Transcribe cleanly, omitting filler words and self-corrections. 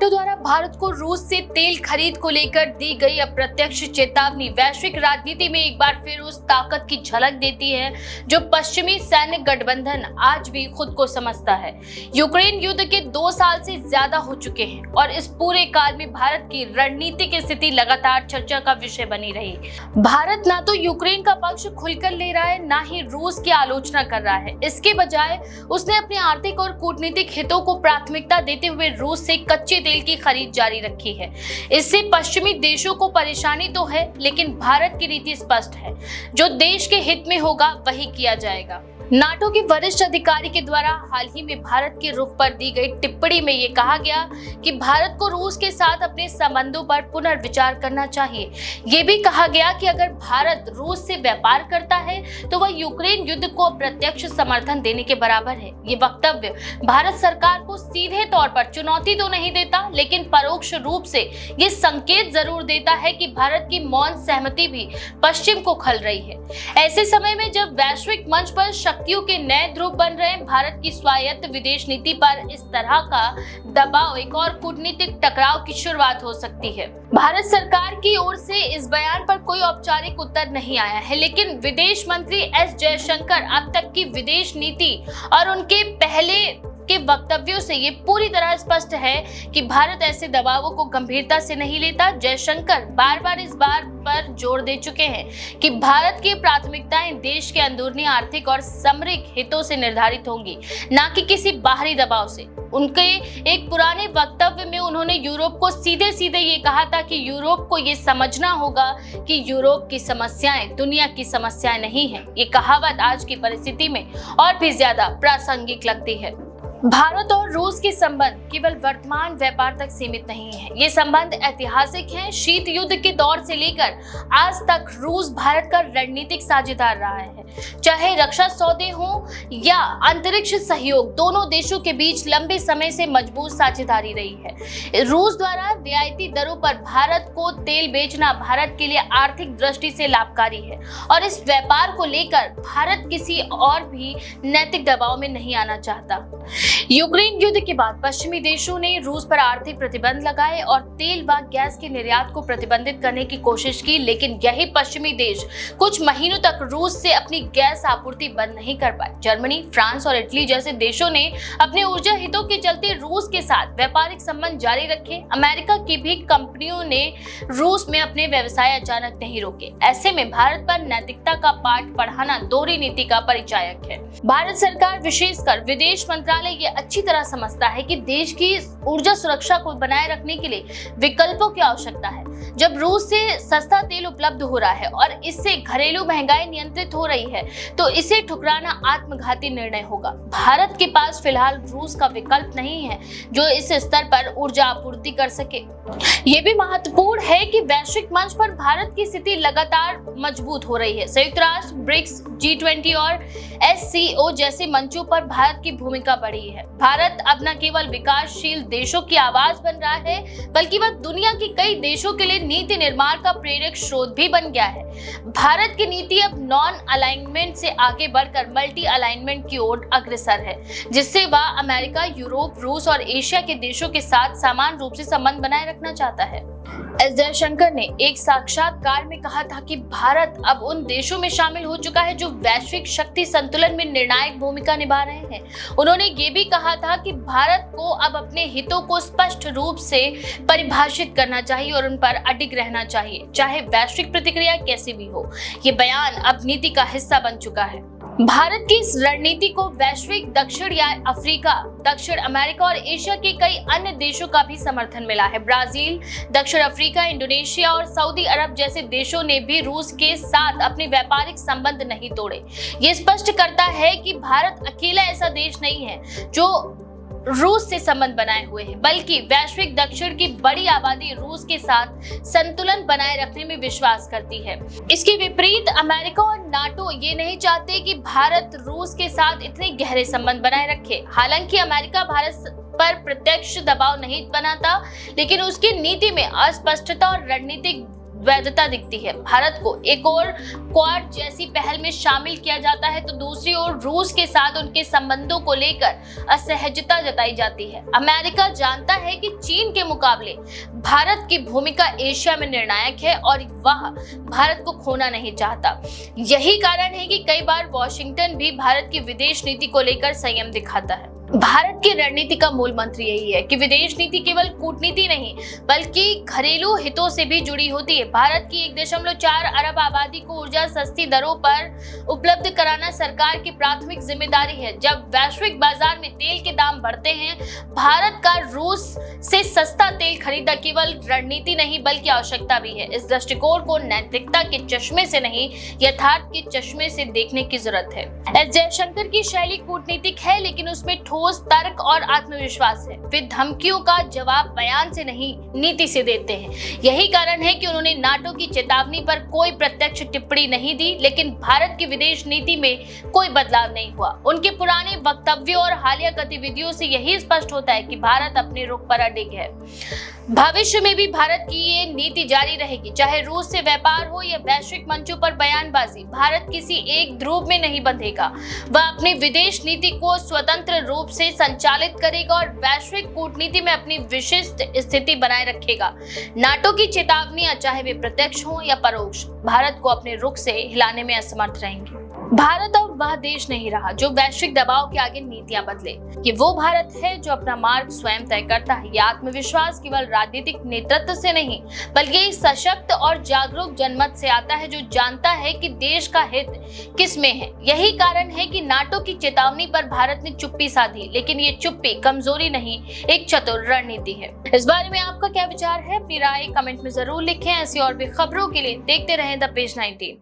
NATO द्वारा भारत को रूस से तेल खरीद को लेकर दी गई अप्रत्यक्ष चेतावनी वैश्विक राजनीति में एक बार फिर उस ताकत की झलक देती है जो पश्चिमी सैन्य गठबंधन आज भी खुद को समझता है। यूक्रेन युद्ध के 2 साल से ज्यादा हो चुके हैं और इस पूरे काल में भारत की रणनीतिक स्थिति लगातार चर्चा का विषय बनी रही। भारत ना तो यूक्रेन का पक्ष खुलकर ले रहा है, ना ही रूस की आलोचना कर रहा है। इसके बजाय उसने अपने आर्थिक और कूटनीतिक हितों को प्राथमिकता देते हुए रूस से कच्चे तेल की खरीद जारी रखी है। इससे पश्चिमी देशों को परेशानी तो है, लेकिन भारत की नीति स्पष्ट है, जो देश के हित में होगा वही किया जाएगा। नाटो के वरिष्ठ अधिकारी के द्वारा हाल ही में भारत के रुख पर दी गई टिप्पणी में ये कहा गया कि भारत को रूस के साथ अपने संबंधों पर पुनर्विचार करना चाहिए। ये भी कहा गया कि अगर भारत रूस से व्यापार करता है तो वह यूक्रेन युद्ध को अप्रत्यक्ष समर्थन देने के बराबर है। ये वक्तव्य भारत सरकार को सीधे तौर पर चुनौती तो नहीं देता, लेकिन परोक्ष रूप से ये संकेत जरूर देता है कि भारत की मौन सहमति भी पश्चिम को खल रही है। ऐसे समय में जब वैश्विक मंच पर शक्तियों के नए ध्रुव बन रहे हैं, भारत की स्वायत्त विदेश नीति पर इस तरह का दबाव एक और कूटनीतिक टकराव की शुरुआत हो सकती है। भारत सरकार की ओर से इस बयान पर कोई औपचारिक उत्तर नहीं आया है, लेकिन विदेश मंत्री एस जयशंकर अब तक की विदेश नीति और उनके पहले के वक्तव्यों से ये पूरी तरह स्पष्ट है कि भारत ऐसे दबावों को गंभीरता से नहीं लेता। जयशंकर बार बार इस बात पर जोर दे चुके हैं कि भारत की प्राथमिकताएं देश के अंदरूनी आर्थिक और सामरिक हितों से निर्धारित होंगी, ना कि किसी बाहरी दबाव से। उनके एक पुराने वक्तव्य में उन्होंने यूरोप को सीधे सीधे ये कहा था कि यूरोप को ये समझना होगा कि यूरोप की समस्याएं दुनिया की समस्याएं नहीं है। ये कहावत आज की परिस्थिति में और भी ज्यादा प्रासंगिक लगती है। भारत और रूस के संबंध केवल वर्तमान व्यापार तक सीमित नहीं है। ये संबंध ऐतिहासिक हैं। शीत युद्ध के दौर से लेकर आज तक रूस भारत का रणनीतिक साझेदार रहा है। चाहे रक्षा सौदे हो या अंतरिक्ष सहयोग, दोनों देशों के बीच लंबे समय से मजबूत साझेदारी रही है। रूस द्वारा रियायती दरों पर भारत को तेल बेचना भारत के लिए आर्थिक दृष्टि से लाभकारी है और इस व्यापार को लेकर भारत किसी और भी नैतिक दबाव में नहीं आना चाहता। यूक्रेन युद्ध के बाद पश्चिमी देशों ने रूस पर आर्थिक प्रतिबंध लगाए और तेल व गैस के निर्यात को प्रतिबंधित करने की कोशिश की, लेकिन यही पश्चिमी देश कुछ महीनों तक रूस से अपनी गैस आपूर्ति बंद नहीं कर पाए। जर्मनी, फ्रांस और इटली जैसे देशों ने अपने ऊर्जा हितों के चलते रूस के साथ व्यापारिक संबंध जारी रखे। अमेरिका की भी कंपनियों ने रूस में अपने व्यवसाय अचानक नहीं रोके। ऐसे में भारत पर नैतिकता का पाठ पढ़ाना दोहरी नीति का परिचायक है। भारत सरकार, विशेषकर विदेश मंत्रालय, ये अच्छी तरह समझता है कि देश की ऊर्जा सुरक्षा को बनाए रखने के लिए विकल्पों की आवश्यकता है। जब रूस से सस्ता तेल उपलब्ध हो रहा है और इससे घरेलू महंगाई नियंत्रित हो रही है, तो इसे ठुकराना आत्मघाती निर्णय होगा। भारत के पास फिलहाल रूस का विकल्प नहीं है जो इस स्तर पर ऊर्जा आपूर्ति कर सके। ये भी महत्वपूर्ण है कि वैश्विक मंच पर भारत की स्थिति लगातार मजबूत हो रही है। संयुक्त राष्ट्र, ब्रिक्स, G20 और SCO जैसे मंचों पर भारत की भूमिका बढ़ी है। भारत अब न केवल विकासशील देशों की आवाज बन रहा है, बल्कि वह दुनिया के कई देशों के लिए नीति निर्माण का प्रेरक स्रोत भी बन गया है। भारत की नीति अब नॉन अलाइनमेंट से आगे बढ़कर मल्टी अलाइनमेंट की ओर अग्रसर है, जिससे वह अमेरिका, यूरोप, रूस और एशिया के देशों के साथ समान रूप से संबंध बनाए रखना चाहता है। एस जयशंकर ने एक साक्षात्कार में कहा था कि भारत अब उन देशों में शामिल हो चुका है जो वैश्विक शक्ति संतुलन में निर्णायक भूमिका निभा रहे हैं। उन्होंने ये भी कहा था कि भारत को अब अपने हितों को स्पष्ट रूप से परिभाषित करना चाहिए और उन पर अडिग रहना चाहिए, चाहे वैश्विक प्रतिक्रिया कैसी भी हो। ये बयान अब नीति का हिस्सा बन चुका है। भारत की इस रणनीति को वैश्विक दक्षिण या अफ्रीका, दक्षिण अमेरिका और एशिया के कई अन्य देशों का भी समर्थन मिला है। ब्राजील, दक्षिण अफ्रीका, इंडोनेशिया और सऊदी अरब जैसे देशों ने भी रूस के साथ अपने व्यापारिक संबंध नहीं तोड़े। ये स्पष्ट करता है कि भारत अकेला ऐसा देश नहीं है जो रूस से संबंध बनाए हुए हैं, बल्कि वैश्विक दक्षिण की बड़ी आबादी रूस के साथ संतुलन बनाए रखने में विश्वास करती है। इसके विपरीत अमेरिका और नाटो ये नहीं चाहते कि भारत रूस के साथ इतने गहरे संबंध बनाए रखे। हालांकि अमेरिका भारत पर प्रत्यक्ष दबाव नहीं बनाता, लेकिन उसकी नीति में अस्पष्टता और रणनीतिक वैधता दिखती है। भारत को एक और क्वाड जैसी पहल में शामिल किया जाता है तो दूसरी ओर रूस के साथ उनके संबंधों को लेकर असहजता जताई जाती है। अमेरिका जानता है कि चीन के मुकाबले भारत की भूमिका एशिया में निर्णायक है और वह भारत को खोना नहीं चाहता। यही कारण है कि कई बार वॉशिंगटन भी भारत की विदेश नीति को लेकर संयम दिखाता है। भारत की रणनीति का मूल मंत्र यही है कि विदेश नीति केवल कूटनीति नहीं बल्कि घरेलू हितों से भी जुड़ी होती है। भारत की 1.4 अरब आबादी को ऊर्जा सस्ती दरों पर उपलब्ध कराना सरकार की प्राथमिक जिम्मेदारी है। जब वैश्विक बाजार में तेल के दाम बढ़ते हैं, भारत का रूस से सस्ता तेल खरीदना केवल रणनीति नहीं बल्कि आवश्यकता भी है। इस दृष्टिकोण को नैतिकता के चश्मे से नहीं, यथार्थ के चश्मे से देखने की जरूरत है। एस जयशंकर की शैली कूटनीतिक है लेकिन उसमें ठोस तर्क और आत्मविश्वास है। वे धमकियों का जवाब बयान से नहीं, नीति से देते हैं। यही कारण है कि उन्होंने नाटो की चेतावनी पर कोई प्रत्यक्ष टिप्पणी नहीं दी, लेकिन भारत की विदेश नीति में कोई बदलाव नहीं हुआ। उनके पुराने वक्तव्यों और हालिया गतिविधियों से यही स्पष्ट होता है कि भारत अपने रुख पर अडिग है। भविष्य में भी भारत की ये नीति जारी रहेगी, चाहे रूस से व्यापार हो या वैश्विक मंचों पर बयानबाजी। भारत किसी एक ध्रुव में नहीं बंधेगा। वह अपनी विदेश नीति को स्वतंत्र रूप से संचालित करेगा और वैश्विक कूटनीति में अपनी विशिष्ट स्थिति बनाए रखेगा। नाटो की चेतावनियां चाहे वे प्रत्यक्ष हों या परोक्ष, भारत को अपने रुख से हिलाने में असमर्थ रहेंगी। भारत अब वह देश नहीं रहा जो वैश्विक दबाव के आगे नीतियां बदले। ये वो भारत है जो अपना मार्ग स्वयं तय करता है। यह आत्मविश्वास केवल राजनीतिक नेतृत्व से नहीं बल्कि एक सशक्त और जागरूक जनमत से आता है जो जानता है कि देश का हित किसमें है। यही कारण है कि नाटो की चेतावनी पर भारत ने चुप्पी साधी, लेकिन ये चुप्पी कमजोरी नहीं, एक चतुर रणनीति है। इस बारे में आपका क्या विचार है? अपनी राय कमेंट में जरूर लिखें। ऐसी और भी खबरों के लिए देखते रहें द पेज 19।